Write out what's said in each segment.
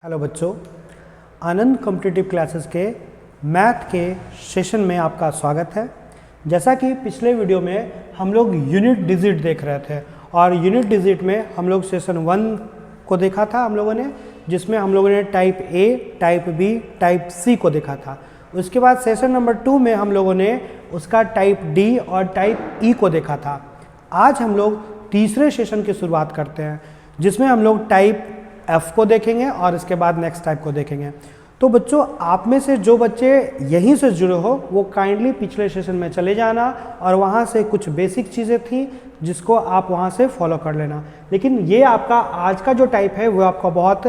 Hello बच्चों, आनंद competitive classes के math के सेशन में आपका स्वागत है। जैसा कि पिछले वीडियो में हम लोग यूनिट डिजिट देख रहे थे और यूनिट डिजिट में हम लोग सेशन 1 को देखा था हम लोगों ने, जिसमें हम लोगों ने type A, type B, type C को देखा था। उसके बाद सेशन नंबर 2 में हम लोगों ने उसका टाइप डी और टाइप ई को देखा था। आज हम लोग तीसरे सेशन की शुरुआत करते हैं, जिसमें हम लोग टाइप एफ को देखेंगे और इसके बाद नेक्स्ट टाइप को देखेंगे। तो बच्चों, आप में से जो बच्चे यहीं से जुड़े हो वो काइंडली पिछले सेशन में चले जाना और वहाँ से कुछ बेसिक चीज़ें थी जिसको आप वहाँ से फॉलो कर लेना। लेकिन ये आपका आज का जो टाइप है वो आपका बहुत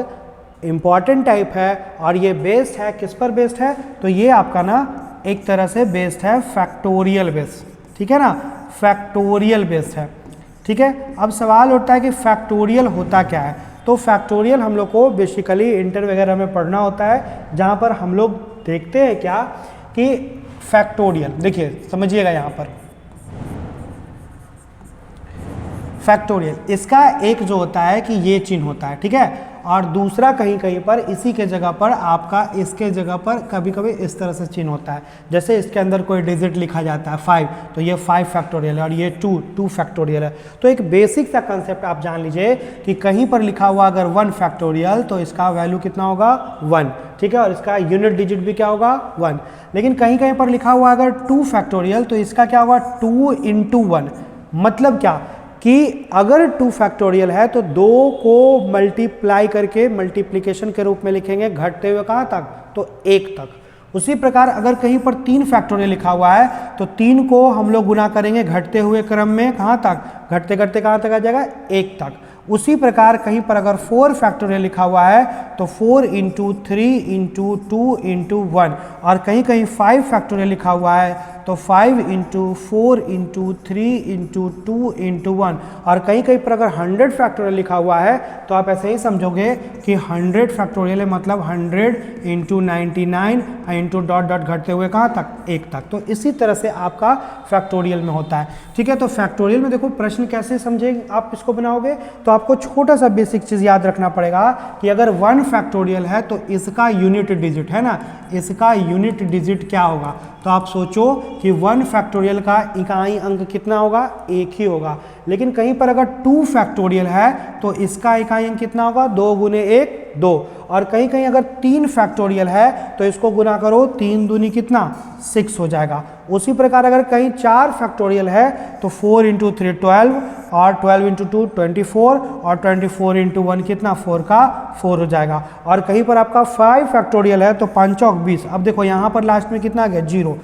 इम्पॉर्टेंट टाइप है और ये बेस्ड है, किस पर बेस्ड है? तो ये आपका ना एक तरह से बेस्ड है फैक्टोरियल बेस्ड, ठीक है ना, फैक्टोरियल बेस्ड है। ठीक है, अब सवाल उठता है कि फैक्टोरियल होता क्या है। तो फैक्टोरियल हम लोग को बेसिकली इंटर वगैरह में पढ़ना होता है, जहाँ पर हम लोग देखते हैं क्या कि फैक्टोरियल, देखिए समझिएगा यहाँ पर फैक्टोरियल इसका एक जो होता है कि ये चिन्ह होता है, ठीक है, और दूसरा कहीं कहीं पर इसी के जगह पर आपका इसके जगह पर कभी कभी इस तरह से चिन्ह होता है। जैसे इसके अंदर कोई डिजिट लिखा जाता है 5, तो ये 5 फैक्टोरियल है और ये 2 फैक्टोरियल है। तो एक बेसिक सा कंसेप्ट आप जान लीजिए कि कहीं पर लिखा हुआ अगर 1 फैक्टोरियल तो इसका वैल्यू कितना होगा 1, ठीक है, और इसका यूनिट डिजिट भी क्या होगा 1। लेकिन कहीं कहीं पर लिखा हुआ अगर 2 फैक्टोरियल तो इसका क्या होगा 2 × 1। मतलब क्या कि अगर 2 फैक्टोरियल है तो 2 को मल्टीप्लाई करके मल्टीप्लिकेशन के रूप में लिखेंगे, घटते हुए कहाँ तक, तो 1 तक। उसी प्रकार अगर कहीं पर 3 फैक्टोरियल लिखा हुआ है तो 3 को हम लोग गुना करेंगे घटते हुए क्रम में, कहाँ तक, घटते घटते कहाँ तक आ जाएगा 1 तक। उसी प्रकार कहीं पर अगर 4 फैक्टोरियल लिखा हुआ है तो 4 × 3 × 2 × 1, और कहीं कहीं 5 फैक्टोरियल लिखा हुआ है तो 5 × 4 × 3 × 2 × 1, और कहीं कहीं पर अगर 100 फैक्टोरियल लिखा हुआ है तो आप ऐसे ही समझोगे कि 100 फैक्टोरियल है, मतलब 100 × 99 × डॉट डॉट घटते हुए कहाँ तक 1 तक। तो इसी तरह से आपका फैक्टोरियल में होता है, ठीक है। तो फैक्टोरियल में देखो प्रश्न कैसे समझेंगे आप इसको बनाओगे, तो आपको छोटा सा बेसिक चीज़ याद रखना पड़ेगा कि अगर 1 फैक्टोरियल है तो इसका यूनिट डिजिट है ना, इसका यूनिट डिजिट क्या होगा। तो आप सोचो कि 1 फैक्टोरियल का इकाई अंक कितना होगा, 1 ही होगा। लेकिन कहीं पर अगर 2 फैक्टोरियल है तो इसका इकाई अंक कितना होगा, 2 × 1 2, और कहीं कहीं अगर 3 फैक्टोरियल है तो इसको गुना करो, 3 दूनी कितना 6 हो जाएगा। उसी प्रकार अगर कहीं 4 फैक्टोरियल है तो 4 × 3 12, और 12 × 2 24, और 24 × 1 कितना 4 का 4 हो जाएगा। और कहीं पर आपका 5 फैक्टोरियल है तो 5 चौक 20। अब देखो यहाँ पर लास्ट में कितना आ गया 0।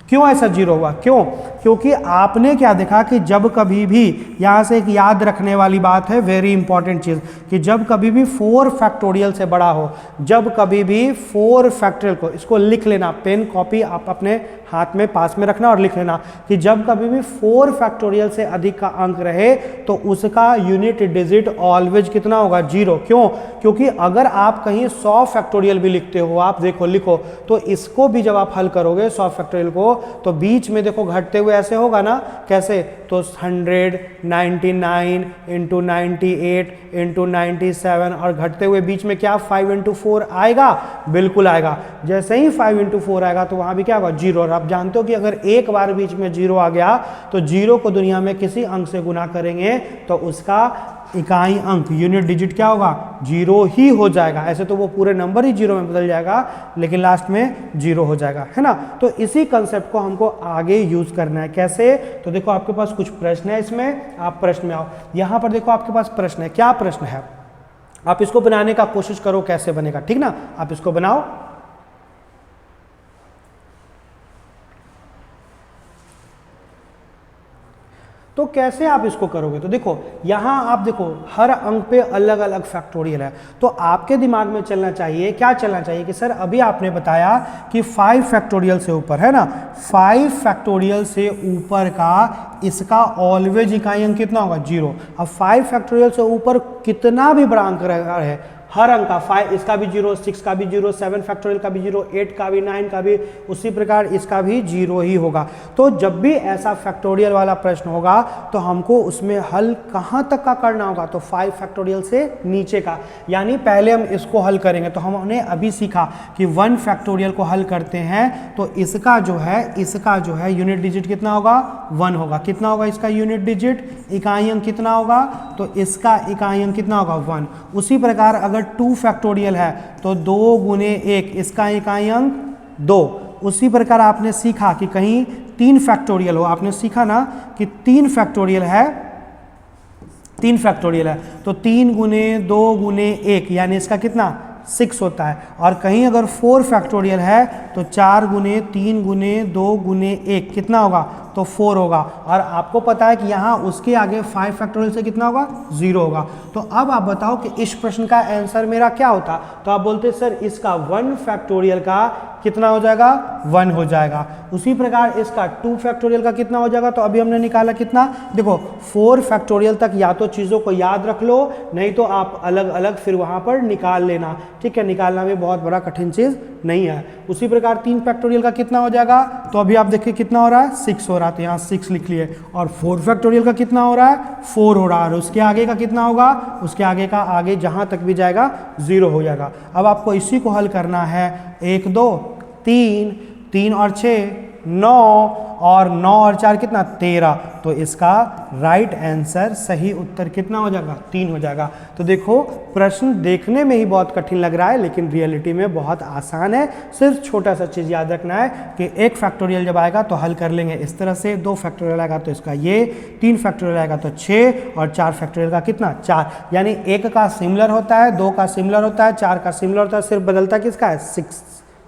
क्यों ऐसा 0 हुआ, क्यों? क्योंकि आपने क्या देखा कि जब कभी भी, यहाँ से एक याद रखने वाली बात है, वेरी इंपॉर्टेंट चीज़, कि जब कभी भी 4 फैक्टोरियल से बड़ा हो, जब कभी भी 4 फैक्टोरियल को, इसको लिख लेना, पेन कॉपी आप अपने हाथ में पास में रखना और लिख लेना कि जब कभी भी 4 फैक्टोरियल से अधिक का अंक रहे तो उसका यूनिट डिजिट ऑलवेज कितना होगा 0। क्यों? क्योंकि अगर आप कहीं 100 फैक्टोरियल भी लिखते हो, आप देखो लिखो, तो इसको भी जब आप हल करोगे 100 फैक्टोरियल को, तो बीच में देखो घटते हुए ऐसे होगा ना, कैसे, तो 100 99 × 98 × 97, और घटते हुए बीच में क्या 5 × 4 आएगा, बिल्कुल आएगा। जैसे ही 5 × 4 आएगा तो वहां भी क्या होगा 0। और आप जानते हो कि अगर एक बार बीच में 0 आ गया तो 0 को दुनिया में किसी अंक से गुना करेंगे तो उसका इकाई अंक, यूनिट डिजिट क्या होगा 0 ही हो जाएगा। ऐसे तो वो पूरे नंबर ही 0 में बदल जाएगा, लेकिन लास्ट में 0 हो जाएगा, है ना। तो इसी कंसेप्ट को हमको आगे यूज करना है। कैसे? तो देखो आपके पास कुछ प्रश्न है, इसमें आप प्रश्न में आओ। यहाँ पर देखो आपके पास प्रश्न है, क्या प्रश्न है, आप इसको बनाने का कोशिश करो कैसे बनेगा, ठीक ना, आप इसको बनाओ। तो कैसे आप इसको करोगे, तो देखो यहाँ आप देखो हर अंक पे अलग अलग फैक्टोरियल है, तो आपके दिमाग में चलना चाहिए, क्या चलना चाहिए कि सर अभी आपने बताया कि 5 फैक्टोरियल से ऊपर है ना, 5 फैक्टोरियल से ऊपर का इसका ऑलवेज इकाई अंक कितना होगा 0। अब 5 फैक्टोरियल से ऊपर कितना भी बड़ा अंक रहे, हर अंक का 5 इसका भी 0, 6 का भी 0, 7 फैक्टोरियल का भी 0, 8 का भी, 9 का भी, उसी प्रकार इसका भी 0 ही होगा। तो जब भी ऐसा फैक्टोरियल वाला प्रश्न होगा तो हमको उसमें हल कहाँ तक का करना होगा, तो 5 फैक्टोरियल से नीचे का। यानी पहले हम इसको हल करेंगे, तो हमने अभी सीखा कि 1 फैक्टोरियल को हल करते हैं तो इसका जो है यूनिट डिजिट कितना होगा, 1 होगा। कितना होगा इसका यूनिट डिजिट, इकाई अंक कितना होगा, तो इसका इकाई अंक कितना होगा, 1। उसी प्रकार अगर 2 फैक्टोरियल है तो 2 गुने 1, इसका इकाई अंक 2। उसी प्रकार आपने सीखा कि कहीं 3 फैक्टोरियल हो, आपने सीखा ना कि 3 फैक्टोरियल है तो 3 गुने 2 गुने 1 यानी इसका कितना 6 होता है। और कहीं अगर 4 फैक्टोरियल है तो 4 गुने 3 गुने 2 गुने 1 कितना होगा, तो 4 होगा। और आपको पता है कि यहाँ उसके आगे 5 फैक्टोरियल से कितना होगा, 0 होगा। तो अब आप बताओ कि इस प्रश्न का आंसर मेरा क्या होता, तो आप बोलते सर इसका 1 फैक्टोरियल का कितना हो जाएगा, 1 हो जाएगा। उसी प्रकार इसका 2 फैक्टोरियल का कितना हो जाएगा, तो अभी हमने निकाला कितना, देखो 4 फैक्टोरियल तक या तो चीज़ों को याद रख लो, नहीं तो आप अलग अलग फिर वहाँ पर निकाल लेना, ठीक है। निकालना भी बहुत बड़ा कठिन चीज़ नहीं है। उसी प्रकार 3 फैक्टोरियल का कितना हो जाएगा, तो अभी आप देखिए कितना हो रहा है, 6 हो रहा है, तो यहाँ 6 लिख लिए। और 4 फैक्टोरियल का कितना हो रहा है, 4 हो रहा है। और उसके आगे का कितना होगा, उसके आगे का आगे जहाँ तक भी जाएगा 0 हो जाएगा। अब आपको इसी को हल करना है, 1 2 3, 3 और 6 9, और 9 और 4 कितना 13। तो इसका राइट आंसर सही उत्तर कितना हो जाएगा, 3 हो जाएगा। तो देखो प्रश्न देखने में ही बहुत कठिन लग रहा है लेकिन रियलिटी में बहुत आसान है। सिर्फ छोटा सा चीज़ याद रखना है कि 1 फैक्टोरियल जब आएगा तो हल कर लेंगे इस तरह से, 2 फैक्टोरियल आएगा तो इसका ये, 3 फैक्टोरियल आएगा तो 6, और 4 फैक्टोरियल का कितना 4। यानी 1 का सिमिलर होता है, 2 का सिमिलर होता है, 4 का सिमिलर होता है, सिर्फ बदलता किसका है 6,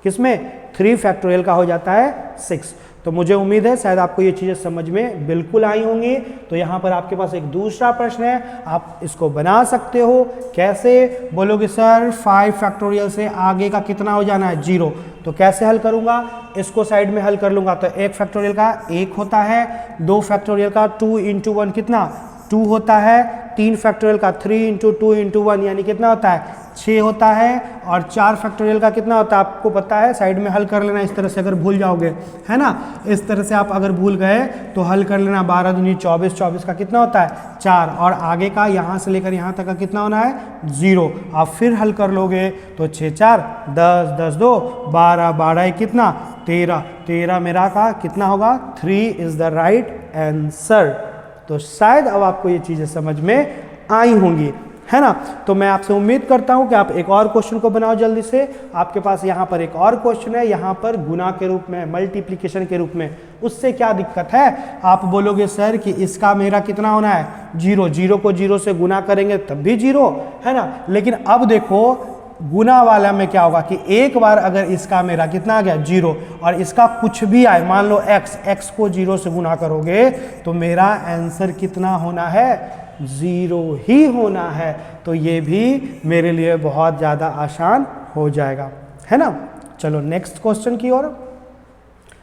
किसमें 3 फैक्टोरियल का हो जाता है 6। तो मुझे उम्मीद है शायद आपको ये चीज़ें समझ में बिल्कुल आई होंगी। तो यहाँ पर आपके पास एक दूसरा प्रश्न है, आप इसको बना सकते हो। कैसे बोलोगे सर 5 फैक्टोरियल से आगे का कितना हो जाना है 0, तो कैसे हल करूँगा, इसको साइड में हल कर लूँगा। तो 1 फैक्टोरियल का 1 होता है, 2 फैक्टोरियल का 2 × 1 कितना 2 होता है, 3 फैक्टोरियल का 3 × 2 × 1 यानी कितना होता है 6 होता है, और 4 फैक्टोरियल का कितना होता है आपको पता है, साइड में हल कर लेना इस तरह से अगर भूल जाओगे, है ना। इस तरह से आप अगर भूल गए तो हल कर लेना, 12 दूनी 24, 24 का कितना होता है 4, और आगे का यहाँ से लेकर यहाँ तक का कितना होना है 0। आप फिर हल कर लोगे तो 6 4 10, 10 2 12, 12 कितना 13, 13 मेरा का कितना होगा 3 इज द राइट आंसर। तो शायद अब आपको ये चीज़ें समझ में आई होंगी, है ना। तो मैं आपसे उम्मीद करता हूं कि आप एक और क्वेश्चन को बनाओ जल्दी से। आपके पास यहाँ पर एक और क्वेश्चन है, यहाँ पर गुना के रूप में, मल्टीप्लिकेशन के रूप में। उससे क्या दिक्कत है, आप बोलोगे सर कि इसका मेरा कितना होना है 0, 0 को 0 से गुना करेंगे तब भी 0, है ना। लेकिन अब देखो गुना वाला में क्या होगा कि एक बार अगर इसका मेरा कितना आ गया 0 और इसका कुछ भी आए, मान लो x को 0 से गुना करोगे तो मेरा आंसर कितना होना है 0 ही होना है। तो ये भी मेरे लिए बहुत ज़्यादा आसान हो जाएगा, है ना। चलो नेक्स्ट क्वेश्चन की ओर।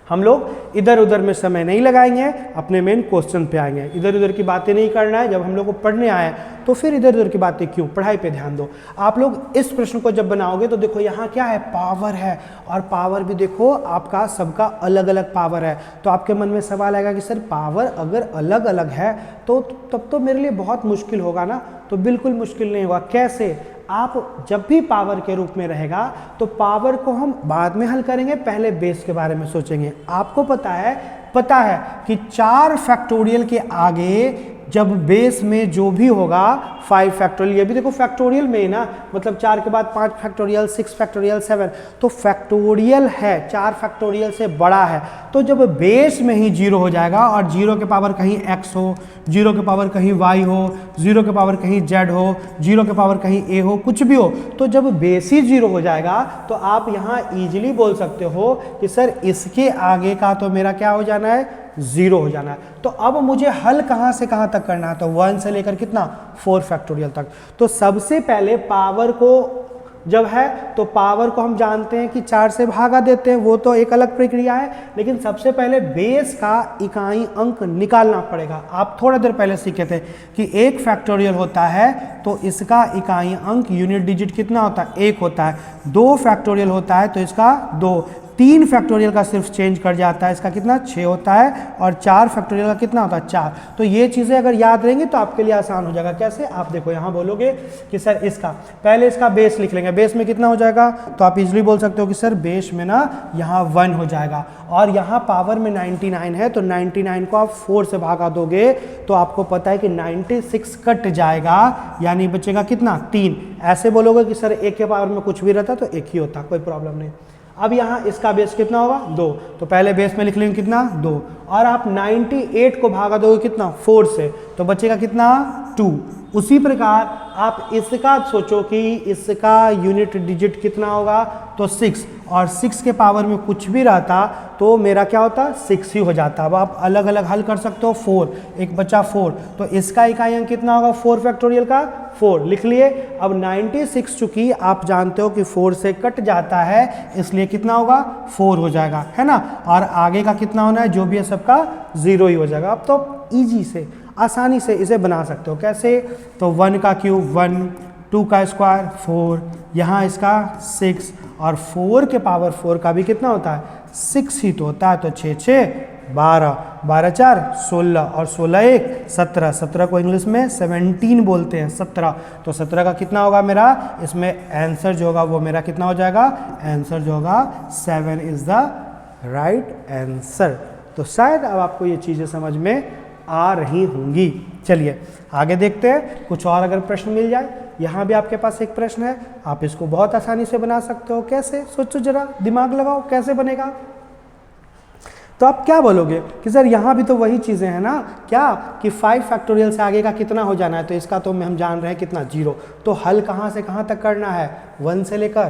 हम लोग इधर उधर में समय नहीं लगाएंगे, अपने मेन क्वेश्चन पे आएंगे। इधर उधर की बातें नहीं करना है। जब हम लोग को पढ़ने आए तो फिर इधर उधर की बातें क्यों, पढ़ाई पे ध्यान दो। आप लोग इस प्रश्न को जब बनाओगे तो देखो यहाँ क्या है, पावर है, और पावर भी देखो आपका सबका अलग अलग पावर है। तो आपके मन में सवाल आएगा कि सर पावर अगर अलग अलग है तो तब तो मेरे लिए बहुत मुश्किल होगा ना। तो बिल्कुल मुश्किल नहीं होगा। कैसे, आप जब भी पावर के रूप में रहेगा तो पावर को हम बाद में हल करेंगे, पहले बेस के बारे में सोचेंगे। आपको पता है कि 4 फैक्टोरियल के आगे जब बेस में जो भी होगा 5 फैक्टोरियल, ये भी देखो फैक्टोरियल में ही ना, मतलब 4 के बाद 5 फैक्टोरियल, 6 फैक्टोरियल, 7, तो फैक्टोरियल है, 4 फैक्टोरियल से बड़ा है। तो जब बेस में ही 0 हो जाएगा और 0 के पावर कहीं x हो, 0 के पावर कहीं y हो, 0 के पावर कहीं z हो, 0 के पावर कहीं a हो, कुछ भी हो, तो जब बेस ही 0 हो जाएगा तो आप यहाँ इजीली बोल सकते हो कि सर इसके आगे का तो मेरा क्या हो जाना है 0 हो जाना है। तो अब मुझे हल कहाँ से कहाँ तक करना है, तो 1 से लेकर कितना 4 फैक्टोरियल तक। तो सबसे पहले पावर को जब है तो पावर को हम जानते हैं कि 4 से भागा देते हैं, वो तो एक अलग प्रक्रिया है, लेकिन सबसे पहले बेस का इकाई अंक निकालना पड़ेगा। आप थोड़ा देर पहले सीखे थे कि 1 फैक्टोरियल होता है तो इसका इकाई अंक यूनिट डिजिट कितना होता है, 1 होता है। 2 फैक्टोरियल होता है तो इसका 2, 3 फैक्टोरियल का सिर्फ चेंज कर जाता है, इसका कितना 6 होता है, और 4 फैक्टोरियल का कितना होता है 4। तो ये चीज़ें अगर याद रहेंगी तो आपके लिए आसान हो जाएगा। कैसे, आप देखो यहाँ बोलोगे कि सर इसका पहले इसका बेस लिख लेंगे, बेस में कितना हो जाएगा, तो आप इजीली बोल सकते हो कि सर बेस में ना यहाँ 1 हो जाएगा, और यहाँ पावर में 99 है तो 99 को आप 4 से भागा दोगे तो आपको पता है कि 96 कट जाएगा, यानी बचेगा कितना 3। ऐसे बोलोगे कि सर 1 के पावर में कुछ भी रहता तो 1 ही होता, कोई प्रॉब्लम नहीं। अब यहाँ इसका बेस कितना होगा 2, तो पहले बेस में लिख लेंगे कितना 2, और आप 98 को भागा दोगे कितना 4 से, तो बचेगा कितना 2। उसी प्रकार आप इसका सोचो कि इसका यूनिट डिजिट कितना होगा, तो 6, और 6 के पावर में कुछ भी रहता तो मेरा क्या होता 6 ही हो जाता। अब आप अलग अलग हल कर सकते हो, 4 एक बचा 4, तो इसका इकाई अंक कितना होगा 4 फैक्टोरियल का 4 लिख लिए। अब 96 चूंकि आप जानते हो कि 4 से कट जाता है, इसलिए कितना होगा 4 हो जाएगा, है ना, और आगे का कितना होना है, जो भी है सबका 0 ही हो जाएगा। अब तो ईजी से आसानी से इसे बना सकते हो। कैसे, तो 1 का क्यूब 1, 2 का स्क्वायर 4, यहाँ इसका 6, और 4 के पावर 4 का भी कितना होता है 6 ही तो होता है, तो 6 6 12, 12 4 16, और 16 1 17, 17 को इंग्लिश में 17 बोलते हैं 17, तो 17 का कितना होगा मेरा, इसमें आंसर जो होगा वो मेरा कितना हो जाएगा, आंसर जो होगा 7 इज द राइट आंसर। तो शायद अब आपको ये चीज़ें समझ में आ रही होंगी। चलिए आगे देखते हैं, कुछ और अगर प्रश्न मिल जाए। यहाँ भी आपके पास एक प्रश्न है, आप इसको बहुत आसानी से बना सकते हो। कैसे, सोचो जरा, दिमाग लगाओ कैसे बनेगा। तो आप क्या बोलोगे कि सर यहाँ भी तो वही चीज़ें हैं ना, क्या कि 5 फैक्टोरियल से आगे का कितना हो जाना है, तो इसका तो हम जान रहे हैं कितना 0, तो हल कहाँ से कहाँ तक करना है, 1 से लेकर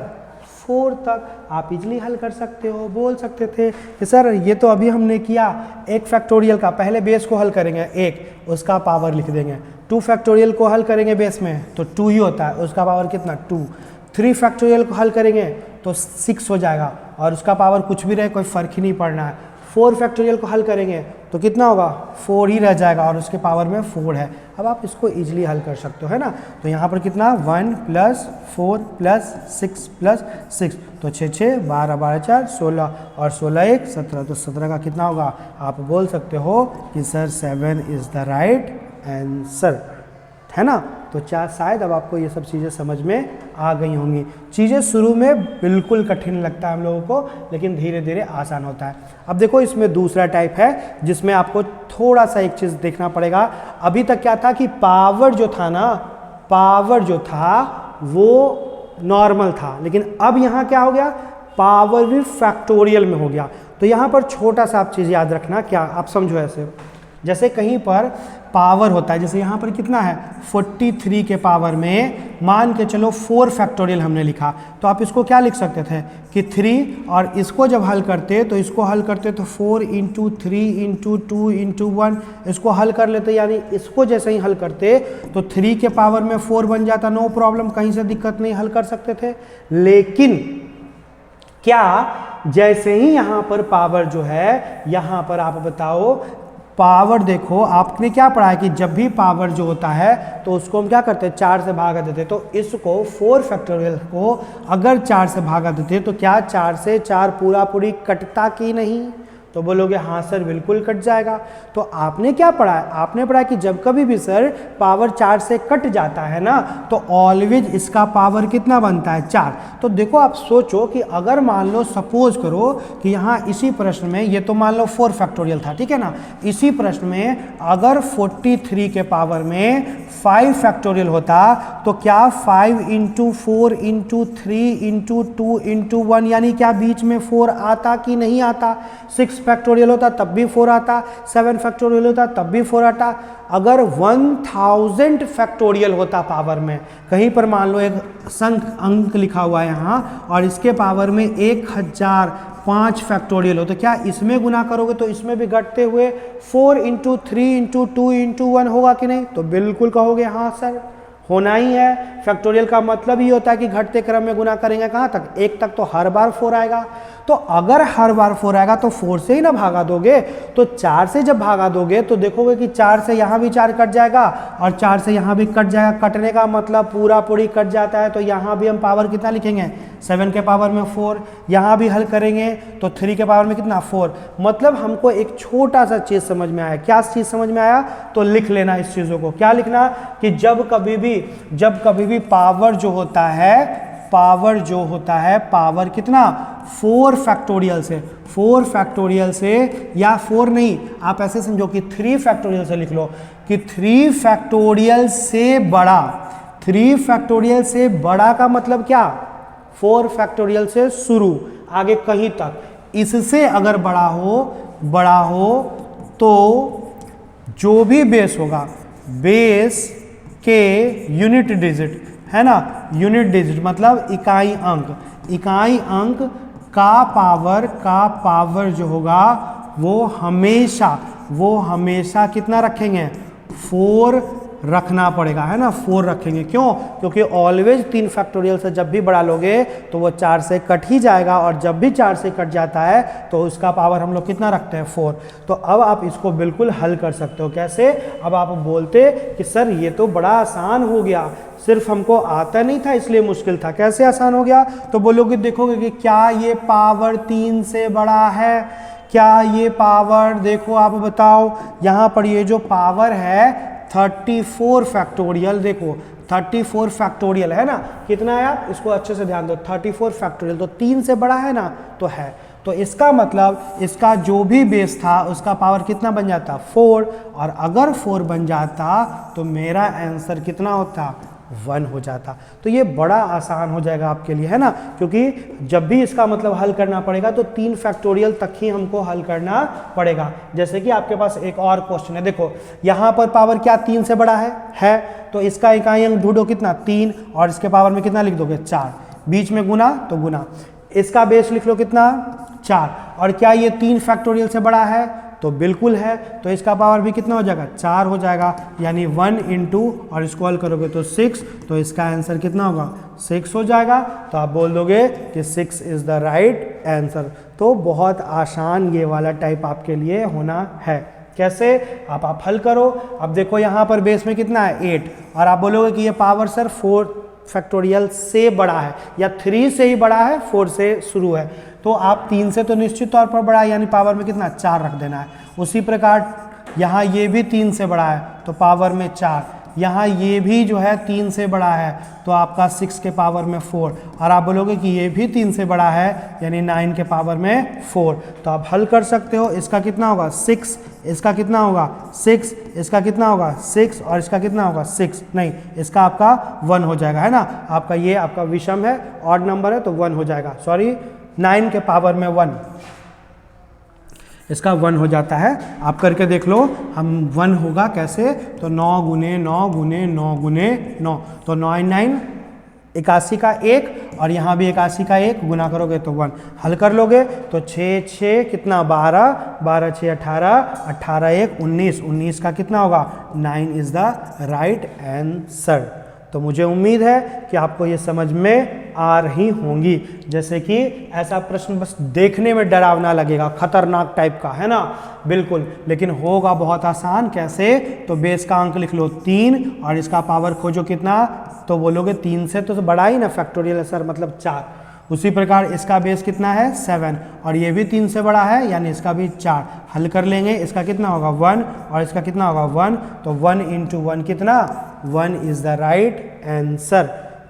4 तक। आप इजली हल कर सकते हो। बोल सकते थे कि सर ये तो अभी हमने किया 1 फैक्टोरियल का, पहले बेस को हल करेंगे 1, उसका पावर लिख देंगे। 2 फैक्टोरियल को हल करेंगे बेस में तो 2 ही होता है, उसका पावर कितना 2। 3 फैक्टोरियल को हल करेंगे तो 6 हो जाएगा, और उसका पावर कुछ भी रहे कोई फ़र्क ही नहीं पड़ना है। 4 फैक्टोरियल को हल करेंगे तो कितना होगा 4 ही रह जाएगा, और उसके पावर में 4 है। अब आप इसको इजीली हल कर सकते हो, है ना। तो यहाँ पर कितना 1 + 4 + 6 + 6, तो 6 6 12 12 4 16, और 16 1 17, तो 17 का कितना होगा, आप बोल सकते हो कि sir 7 is the right answer, है ना। तो शायद अब आपको ये सब चीज़ें समझ में आ गई होंगी। चीज़ें शुरू में बिल्कुल कठिन लगता है हम लोगों को, लेकिन धीरे धीरे आसान होता है। अब देखो इसमें दूसरा टाइप है जिसमें आपको थोड़ा सा एक चीज़ देखना पड़ेगा। अभी तक क्या था कि पावर जो था ना, पावर जो था वो नॉर्मल था, लेकिन अब यहाँ क्या हो गया, पावर भी फैक्टोरियल में हो गया। तो यहाँ पर छोटा सा आप चीज़ याद रखना, क्या आप समझो ऐसे, जैसे कहीं पर पावर होता है, जैसे यहाँ पर कितना है 43 के पावर में मान के चलो 4 फैक्टोरियल हमने लिखा, तो आप इसको क्या लिख सकते थे कि 3, और इसको जब हल करते तो इसको हल करते तो 4 × 3 × 2 × 1, इसको हल कर लेते, यानी इसको जैसे ही हल करते तो 3 के पावर में 4 बन जाता, नो प्रॉब्लम, कहीं से दिक्कत नहीं, हल कर सकते थे। लेकिन क्या जैसे ही यहाँ पर पावर जो है, यहाँ पर आप बताओ पावर, देखो आपने क्या पढ़ा है कि जब भी पावर जो होता है तो उसको हम क्या करते हैं 4 से भागा देते, तो इसको 4 फैक्टोरियल को अगर 4 से भागा देते तो क्या 4 से 4 पूरा पूरी कटता कि नहीं, तो बोलोगे हाँ सर बिल्कुल कट जाएगा। तो आपने क्या पढ़ा है, आपने पढ़ा कि जब कभी भी सर पावर 4 से कट जाता है ना, तो ऑलवेज इसका पावर कितना बनता है 4। तो देखो आप सोचो कि अगर मान लो सपोज करो कि यहाँ इसी प्रश्न में, ये तो मान लो 4 फैक्टोरियल था, ठीक है ना, इसी प्रश्न में अगर 43 के पावर में 5 फैक्टोरियल होता तो क्या 5 × 4 × 3 × 2 × 1, यानी क्या बीच में 4 आता कि नहीं आता। 6 फैक्टोरियल होता तब भी 4 आता, 7 फैक्टोरियल होता तब भी 4 आता। अगर 1000 फैक्टोरियल होता पावर में, कहीं पर मान लो एक अंक लिखा हुआ है यहाँ, और इसके पावर में 1005 फैक्टोरियल हो, तो क्या इसमें गुना करोगे तो इसमें भी घटते हुए 4 × 3 × 2 × 1 होगा कि नहीं, तो बिल्कुल कहोगे हाँ सर। होना ही है। फैक्टोरियल का मतलब ही होता है कि घटते क्रम में गुना करेंगे कहाँ तक, 1 तक, तो हर बार 4 आएगा। तो अगर हर बार 4 आएगा तो 4 से ही ना भागा दोगे, तो 4 से जब भागा दोगे तो देखोगे कि 4 से यहाँ भी 4 कट जाएगा और 4 से यहाँ भी कट जाएगा। कटने का मतलब पूरा पूरी कट जाता है, तो यहाँ भी हम पावर कितना लिखेंगे, 7 के पावर में 4। यहाँ भी हल करेंगे तो 3 के पावर में कितना, 4। मतलब हमको एक छोटा सा चीज़ समझ में आया। क्या चीज़ समझ में आया, तो लिख लेना इस चीज़ों को। क्या लिखना, कि जब कभी भी पावर जो होता है पावर कितना, 4 फैक्टोरियल से, या 4 नहीं, आप ऐसे समझो कि 3 फैक्टोरियल से लिख लो, कि 3 फैक्टोरियल से बड़ा का मतलब क्या, 4 फैक्टोरियल से शुरू आगे कहीं तक, इससे अगर बड़ा हो तो जो भी बेस होगा, बेस के यूनिट डिजिट है ना, यूनिट डिजिट मतलब इकाई अंक का पावर जो होगा वो हमेशा कितना रखेंगे, 4 रखना पड़ेगा, है ना, 4 रखेंगे। क्यों, क्योंकि ऑलवेज 3 फैक्टोरियल से जब भी बढ़ा लोगे तो वो 4 से कट ही जाएगा, और जब भी 4 से कट जाता है तो उसका पावर हम लोग कितना रखते हैं, 4। तो अब आप इसको बिल्कुल हल कर सकते हो। कैसे, अब आप बोलते कि सर ये तो बड़ा आसान हो गया, सिर्फ हमको आता नहीं था इसलिए मुश्किल था। कैसे आसान हो गया, तो बोलोगे, देखोगे कि क्या ये पावर 3 से बड़ा है, क्या ये पावर, देखो आप बताओ, यहाँ पर ये जो पावर है 34 फैक्टोरियल, देखो 34 फैक्टोरियल है ना, कितना आया, इसको अच्छे से ध्यान दो, 34 फैक्टोरियल, तो 3 से बड़ा है ना, तो है। तो इसका मतलब इसका जो भी बेस था उसका पावर कितना बन जाता, 4, और अगर 4 बन जाता तो मेरा आंसर कितना होता, 1 हो जाता। तो ये बड़ा आसान हो जाएगा आपके लिए, है ना, क्योंकि जब भी इसका मतलब हल करना पड़ेगा तो 3 फैक्टोरियल तक ही हमको हल करना पड़ेगा। जैसे कि आपके पास एक और क्वेश्चन है, देखो यहाँ पर पावर क्या 3 से बड़ा है, तो इसका इकाई अंक ढूंढो कितना, 3, और इसके पावर में कितना लिख दोगे, 4, बीच में गुना, तो गुना, इसका बेस लिख लो कितना, 4, और क्या ये 3 फैक्टोरियल से बड़ा है, तो बिल्कुल है, तो इसका पावर भी कितना हो जाएगा, 4 हो जाएगा, यानी 1 इंटू, और इसको हल करोगे तो 6, तो इसका आंसर कितना होगा, 6 हो जाएगा। तो आप बोल दोगे कि 6 इज द राइट आंसर। तो बहुत आसान ये वाला टाइप आपके लिए होना है। कैसे, आप हल करो। अब देखो यहाँ पर बेस में कितना है, 8, और आप बोलोगे कि ये पावर सर 4 फैक्टोरियल से बड़ा है, या 3 से ही बड़ा है, 4 से शुरू है, तो आप 3 से तो निश्चित तौर पर बड़ा है, यानी पावर में कितना, 4 रख देना है। उसी प्रकार यहाँ ये भी 3 से बड़ा है तो पावर में 4, यहाँ ये भी जो है 3 से बड़ा है तो आपका 6 के पावर में 4, और आप बोलोगे कि ये भी 3 से बड़ा है यानी 9 के पावर में 4। तो आप हल कर सकते हो। इसका कितना होगा, 6, इसका कितना होगा, 6, इसका कितना होगा, 6, और इसका कितना होगा, 6 नहीं, इसका आपका 1 हो जाएगा, है ना। आपका ये आपका विषम है, ऑड नंबर है तो 1 हो जाएगा, सॉरी 9 के पावर में 1, इसका 1 हो जाता है। आप करके देख लो, हम 1 होगा कैसे, तो 9 गुने 9 गुने 9 गुने 9, तो 9 9 81 का 1, और यहाँ भी 81 का 1 गुना करोगे तो 1, हल कर लोगे तो 6 6 कितना 12, 12 6 18, 18 1 19, 19 का कितना होगा 9 इज द राइट आंसर। तो मुझे उम्मीद है कि आपको ये समझ में आ रही होंगी। जैसे कि ऐसा प्रश्न बस देखने में डरावना लगेगा, खतरनाक टाइप का, है ना, बिल्कुल, लेकिन होगा बहुत आसान। कैसे, तो बेस का अंक लिख लो 3, और इसका पावर खोजो कितना, तो बोलोगे 3 से तो बड़ा ही ना, फैक्टोरियल सर मतलब 4। उसी प्रकार इसका बेस कितना है 7, और ये भी 3 से बड़ा है यानी इसका भी 4, हल कर लेंगे। इसका कितना होगा 1, और इसका कितना होगा 1, तो 1 इंटू 1 कितना, 1 इज द राइट आंसर।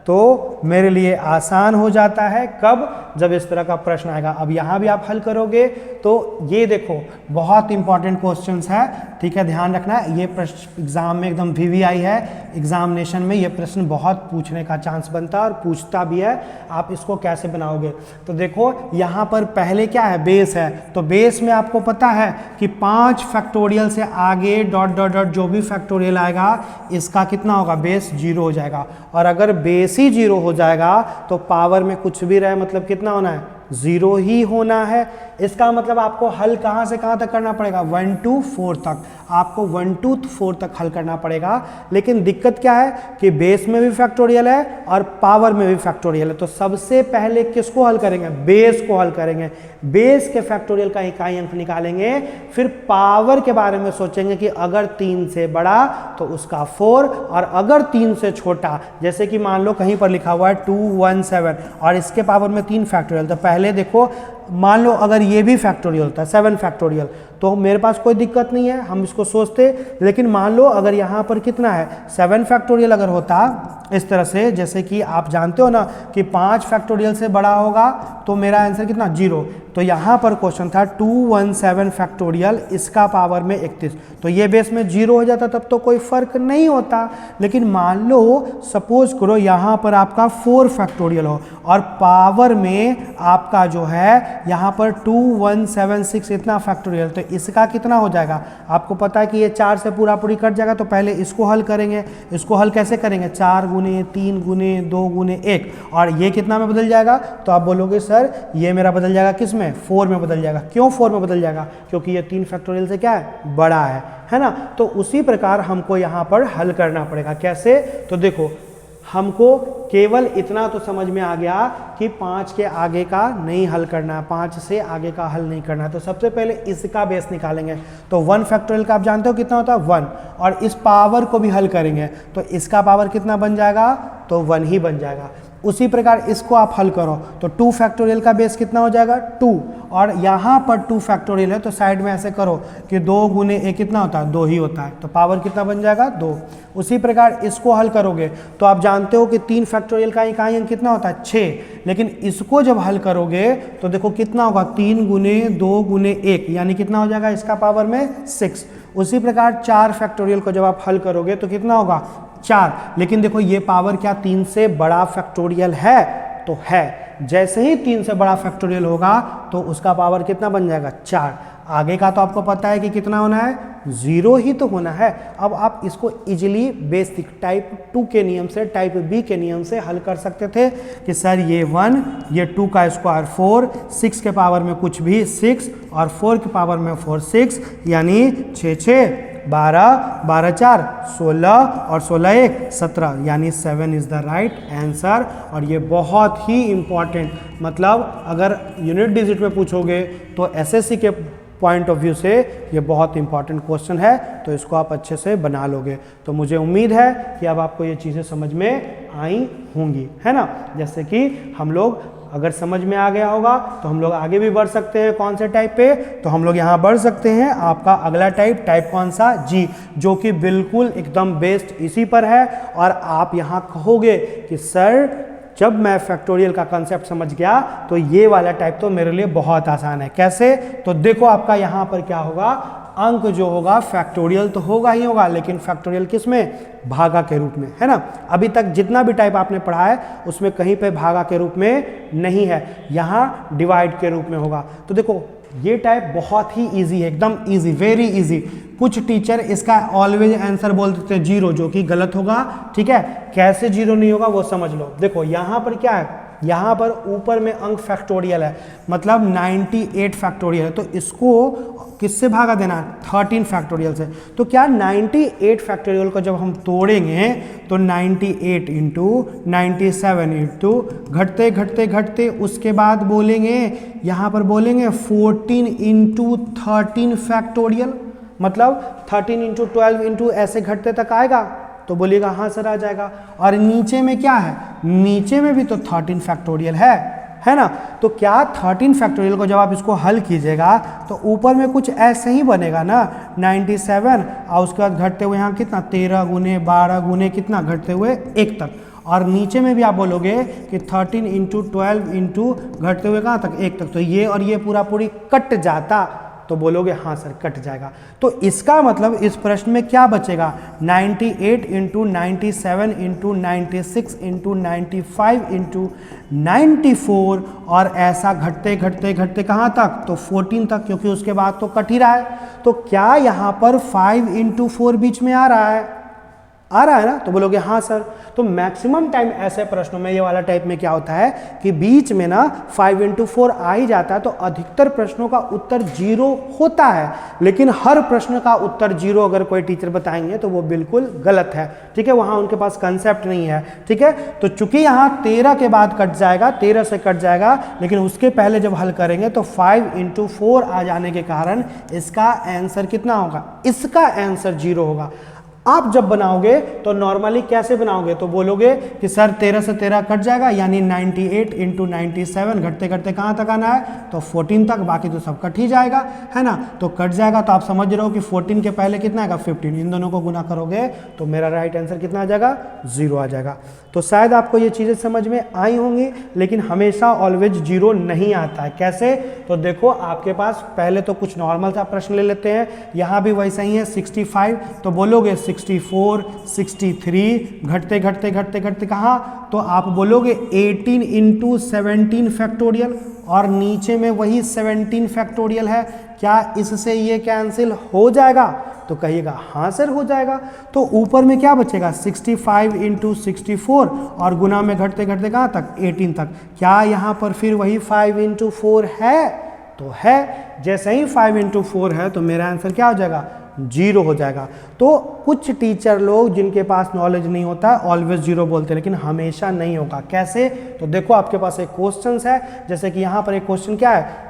तो मेरे लिए आसान हो जाता है कब, जब इस तरह का प्रश्न आएगा। अब यहाँ भी आप हल करोगे तो ये देखो बहुत इंपॉर्टेंट क्वेश्चंस है, ठीक है, ध्यान रखना। ये प्रश्न एग्जाम में एकदम VVI है, एग्जामिनेशन में ये प्रश्न बहुत पूछने का चांस बनता है और पूछता भी है। आप इसको कैसे बनाओगे, तो देखो यहाँ पर पहले क्या है, बेस है, तो बेस में आपको पता है कि 5 फैक्टोरियल से आगे डॉट डॉट डॉट जो भी फैक्टोरियल आएगा इसका कितना होगा, बेस 0 हो जाएगा। और अगर बेस ही 0 हो जाएगा तो पावर में कुछ भी रहे मतलब कितना होना है, 0 ही होना है। इसका मतलब आपको हल कहाँ से कहाँ तक करना पड़ेगा, 1 to 4 तक, आपको 1 to 4 तक हल करना पड़ेगा। लेकिन दिक्कत क्या है कि बेस में भी फैक्टोरियल है और पावर में भी फैक्टोरियल है। तो सबसे पहले किसको हल करेंगे, बेस को हल करेंगे, बेस के फैक्टोरियल का इकाई अंक निकालेंगे, फिर पावर के बारे में सोचेंगे कि अगर 3 से बड़ा तो उसका 4, और अगर 3 से छोटा, जैसे कि मान लो कहीं पर लिखा हुआ है 217 और इसके पावर में 3 फैक्टोरियल, तो पहले देखो मान लो अगर ये भी फैक्टोरियल होता है 7 फैक्टोरियल, तो मेरे पास कोई दिक्कत नहीं है, हम इसको सोचते। लेकिन मान लो अगर यहाँ पर कितना है 7 फैक्टोरियल अगर होता इस तरह से, जैसे कि आप जानते हो ना कि 5 फैक्टोरियल से बड़ा होगा तो मेरा आंसर कितना 0, तो यहाँ पर क्वेश्चन था 217 फैक्टोरियल, इसका पावर में 31, तो ये बेस में 0 हो जाता तब तो कोई फर्क नहीं होता। लेकिन मान लो सपोज करो यहाँ पर आपका 4 फैक्टोरियल हो और पावर में आपका जो है यहाँ पर 2176 इतना फैक्टोरियल, तो इसका कितना हो जाएगा, आपको पता है कि ये 4 से पूरा पूरी कट जाएगा। तो पहले इसको हल करेंगे, इसको हल कैसे करेंगे, 4 गुने 3 गुने 2 गुने 1, और ये कितना में बदल जाएगा, तो आप बोलोगे सर ये मेरा बदल जाएगा किस में, 4 में बदल जाएगा। क्यों 4 में बदल जाएगा, क्योंकि ये 3 फैक्टोरियल से क्या है, बड़ा है ना। तो उसी प्रकार हमको यहाँ पर हल करना पड़ेगा। कैसे, तो देखो हमको केवल इतना तो समझ में आ गया कि 5 के आगे का नहीं हल करना है, 5 से आगे का हल नहीं करना है। तो सबसे पहले इसका बेस निकालेंगे, तो 1 फैक्टोरियल का आप जानते हो कितना होता है 1, और इस पावर को भी हल करेंगे तो इसका पावर कितना बन जाएगा, तो 1 ही बन जाएगा। उसी प्रकार इसको आप हल करो तो 2 फैक्टोरियल का बेस कितना हो जाएगा 2, और यहाँ पर 2 फैक्टोरियल है तो साइड में ऐसे करो कि 2 गुने 1 कितना होता है 2 ही होता है, तो पावर कितना बन जाएगा 2। उसी प्रकार इसको हल करोगे तो आप जानते हो कि 3 फैक्टोरियल का इकाई अंक कितना होता है 6, लेकिन इसको जब हल करोगे तो देखो कितना होगा 3 गुने 2 गुने 1, यानी कितना हो जाएगा इसका पावर में 6। उसी प्रकार 4 फैक्टोरियल को जब आप हल करोगे तो कितना होगा 4, लेकिन देखो ये पावर क्या 3 से बड़ा फैक्टोरियल है, तो है। जैसे ही 3 से बड़ा फैक्टोरियल होगा तो उसका पावर कितना बन जाएगा 4। आगे का तो आपको पता है कि कितना होना है 0 ही तो होना है। अब आप इसको इजीली बेसिक टाइप 2 के नियम से, टाइप बी के नियम से हल कर सकते थे कि सर ये 1, ये 2 का स्क्वायर 4, 6 के पावर में कुछ भी 6, और 4 के पावर में 4 6, यानी 6 6 12, 12 4 16, और 16 1 17, यानी 7 इज़ द राइट आंसर। और ये बहुत ही इम्पॉर्टेंट, मतलब अगर यूनिट डिजिट में पूछोगे तो एसएससी के पॉइंट ऑफ व्यू से ये बहुत इंपॉर्टेंट क्वेश्चन है, तो इसको आप अच्छे से बना लोगे। तो मुझे उम्मीद है कि अब आपको ये चीज़ें समझ में आई होंगी, है ना। जैसे कि हम लोग अगर समझ में आ गया होगा तो हम लोग आगे भी बढ़ सकते हैं। कौन से टाइप पे, तो हम लोग यहाँ बढ़ सकते हैं। आपका अगला टाइप कौन सा, जी, जो कि बिल्कुल एकदम बेस्ट इसी पर है। और आप यहाँ कहोगे कि सर जब मैं फैक्टोरियल का कंसेप्ट समझ गया तो ये वाला टाइप तो मेरे लिए बहुत आसान है। कैसे, तो देखो आपका यहाँ पर क्या होगा, अंक जो होगा फैक्टोरियल तो होगा ही होगा, लेकिन फैक्टोरियल किस में, भागा के रूप में, है ना। अभी तक जितना भी टाइप आपने पढ़ा है उसमें कहीं पे भागा के रूप में नहीं है, यहाँ डिवाइड के रूप में होगा। तो देखो ये टाइप बहुत ही इजी है, एकदम इजी, वेरी इजी। कुछ टीचर इसका ऑलवेज आंसर बोल देते हैं 0, जो कि गलत होगा, ठीक है। कैसे 0 नहीं होगा वो समझ लो। देखो यहाँ पर क्या है, यहाँ पर ऊपर में अंक फैक्टोरियल है, मतलब 98 फैक्टोरियल है, तो इसको किससे भागा देना है, 13 फैक्टोरियल से। तो क्या 98 फैक्टोरियल को जब हम तोड़ेंगे तो 98 इंटू 97 इंटू घटते घटते घटते उसके बाद बोलेंगे, यहाँ पर बोलेंगे 14 इंटू 13 फैक्टोरियल, मतलब 13 इंटू 12 इंटू ऐसे घटते तक आएगा, तो बोलिएगा हाँ सर आ जाएगा। और नीचे में क्या है, नीचे में भी तो 13 फैक्टोरियल है ना। तो क्या 13 फैक्टोरियल को जब आप इसको हल कीजिएगा तो ऊपर में कुछ ऐसे ही बनेगा ना, 97, और उसके बाद घटते हुए यहाँ कितना 13 गुने 12 गुने कितना घटते हुए 1 तक, और नीचे में भी आप बोलोगे कि 13 इंटू 12 इंटू घटते हुए कहाँ तक 1 तक, तो ये और ये पूरा पूरी कट जाता, तो बोलोगे हाँ सर कट जाएगा। तो इसका मतलब इस प्रश्न में क्या बचेगा, 98 इंटू 97 इंटू 96 इंटू 95 इंटू 94, और ऐसा घटते घटते घटते कहाँ तक, तो 14 तक, क्योंकि उसके बाद तो कट ही रहा है। तो क्या यहाँ पर 5 इंटू 4 बीच में आ रहा है, आ रहा है ना, तो बोलोगे हाँ सर। तो मैक्सिमम टाइम ऐसे प्रश्नों में, ये वाला टाइप में क्या होता है कि बीच में ना 5 into 4 आ ही जाता है, तो अधिकतर प्रश्नों का उत्तर 0 होता है, लेकिन हर प्रश्न का उत्तर 0 अगर कोई टीचर बताएंगे तो वो बिल्कुल गलत है, ठीक है, वहां उनके पास कंसेप्ट नहीं है, ठीक है। तो चूंकि यहाँ 13 के बाद कट जाएगा, 13 से कट जाएगा, लेकिन उसके पहले जब हल करेंगे तो 5 into 4 आ जाने के कारण इसका आंसर कितना होगा, इसका आंसर 0 होगा। आप जब बनाओगे तो नॉर्मली कैसे बनाओगे, तो बोलोगे कि सर 13 से 13 कट जाएगा, यानी 98 into 97, घटते घटते कहाँ तक आना है, तो 14 तक, बाकी तो सब कट ही जाएगा, है ना। तो कट जाएगा, तो आप समझ रहे हो कि 14 के पहले कितना आएगा, 15, इन दोनों को गुना करोगे तो मेरा राइट आंसर कितना आ जाएगा, 0 आ जाएगा। तो शायद आपको ये चीज़ें समझ में आई होंगी, लेकिन हमेशा ऑलवेज 0 नहीं आता है। कैसे, तो देखो आपके पास पहले तो कुछ नॉर्मल सा प्रश्न ले लेते हैं, यहाँ भी वैसा ही है 65, तो बोलोगे 64, 63, घटते घटते घटते घटते कहाँ, तो आप बोलोगे 18 into 17 फैक्टोरियल, और नीचे में वही 17 फैक्टोरियल है, क्या इससे ये कैंसिल हो जाएगा, तो कहिएगा हाँ सर हो जाएगा। तो ऊपर में क्या बचेगा, 65 into 64, और गुना में घटते घटते कहाँ तक, 18 तक, क्या यहाँ पर फिर वही 5 into 4 है, तो है। जैसे ही 5 into 4 है तो मेरा आंसर क्या हो जाएगा, 0 हो जाएगा। तो कुछ टीचर लोग जिनके पास नॉलेज नहीं होता है ऑलवेज 0 बोलते हैं, लेकिन हमेशा नहीं होगा। कैसे, तो देखो आपके पास एक क्वेश्चन है, जैसे कि यहाँ पर एक क्वेश्चन क्या है,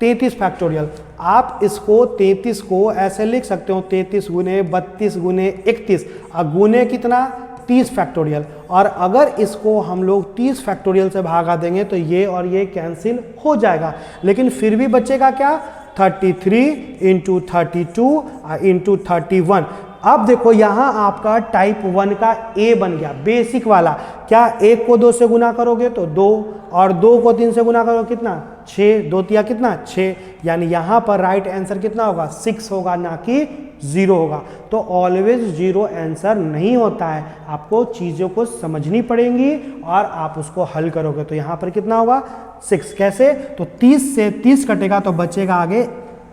33 फैक्टोरियल। आप इसको 33 को ऐसे लिख सकते हो, 33 गुने 32 गुने 31, गुने कितना, 30 फैक्टोरियल। और अगर इसको हम लोग 30 फैक्टोरियल से भागा देंगे तो ये और ये कैंसिल हो जाएगा, लेकिन फिर भी बचेगा क्या, 33 into 32 into 31। अब देखो यहाँ आपका टाइप 1 का ए बन गया, बेसिक वाला। क्या 1 को 2 से गुना करोगे तो 2, और 2 को 3 से गुना करोगे कितना, 6, 2 तिया कितना 6, यानी यहाँ पर राइट आंसर कितना होगा, 6 होगा, ना कि 0 होगा। तो ऑलवेज 0 आंसर नहीं होता है, आपको चीज़ों को समझनी पड़ेंगी और आप उसको हल करोगे। तो यहाँ पर कितना होगा, 6। कैसे, तो 30 से 30 कटेगा तो बचेगा आगे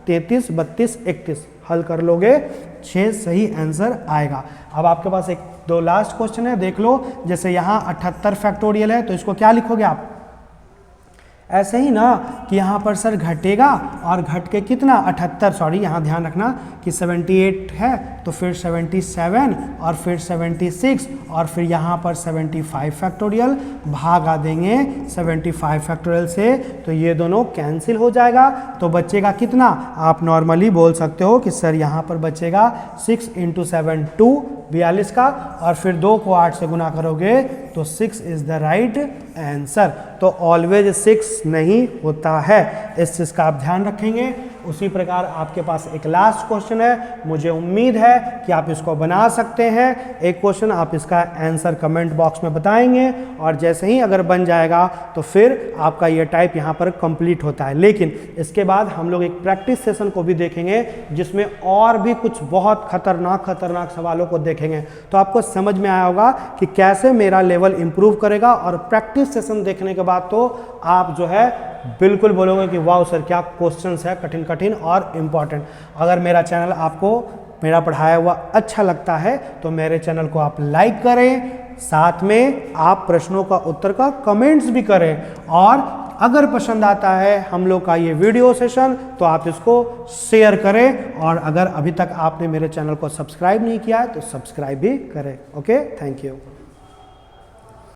33, 32, 31, हल कर लोगे 6 सही आंसर आएगा। अब आपके पास एक दो लास्ट क्वेश्चन है, देख लो। जैसे यहाँ 78 फैक्टोरियल है, तो इसको क्या लिखोगे आप, ऐसे ही ना कि यहाँ पर सर घटेगा और घट के कितना 78, सॉरी यहाँ ध्यान रखना कि 78 है तो फिर 77 और फिर 76 और फिर यहाँ पर 75 फैक्टोरियल, भागा देंगे 75 फैक्टोरियल से तो ये दोनों कैंसिल हो जाएगा। तो बचेगा कितना, आप नॉर्मली बोल सकते हो कि सर यहाँ पर बचेगा 6 into 7 2, 42 का, और फिर 2 को 8 से गुना करोगे तो 6 इज द राइट आंसर। तो ऑलवेज 6 नहीं होता है, इस चीज़ का आप ध्यान रखेंगे। उसी प्रकार आपके पास एक लास्ट क्वेश्चन है, मुझे उम्मीद है कि आप इसको बना सकते हैं। एक क्वेश्चन आप इसका आंसर कमेंट बॉक्स में बताएंगे और जैसे ही अगर बन जाएगा तो फिर आपका ये टाइप यहाँ पर कंप्लीट होता है। लेकिन इसके बाद हम लोग एक प्रैक्टिस सेशन को भी देखेंगे जिसमें और भी कुछ बहुत खतरनाक सवालों को देखेंगे, तो आपको समझ में आया होगा कि कैसे मेरा लेवल इंप्रूव करेगा। और प्रैक्टिस सेशन देखने के बाद तो आप जो है बिल्कुल बोलोगे कि वाह सर क्या क्वेश्चंस है, कठिन कठिन और इम्पॉर्टेंट। अगर मेरा चैनल आपको मेरा पढ़ाया हुआ अच्छा लगता है तो मेरे चैनल को आप लाइक करें, साथ में आप प्रश्नों का उत्तर का कमेंट्स भी करें, और अगर पसंद आता है हम लोग का ये वीडियो सेशन तो आप इसको शेयर करें, और अगर अभी तक आपने मेरे चैनल को सब्सक्राइब नहीं किया है तो सब्सक्राइब भी करें। Okay, thank you.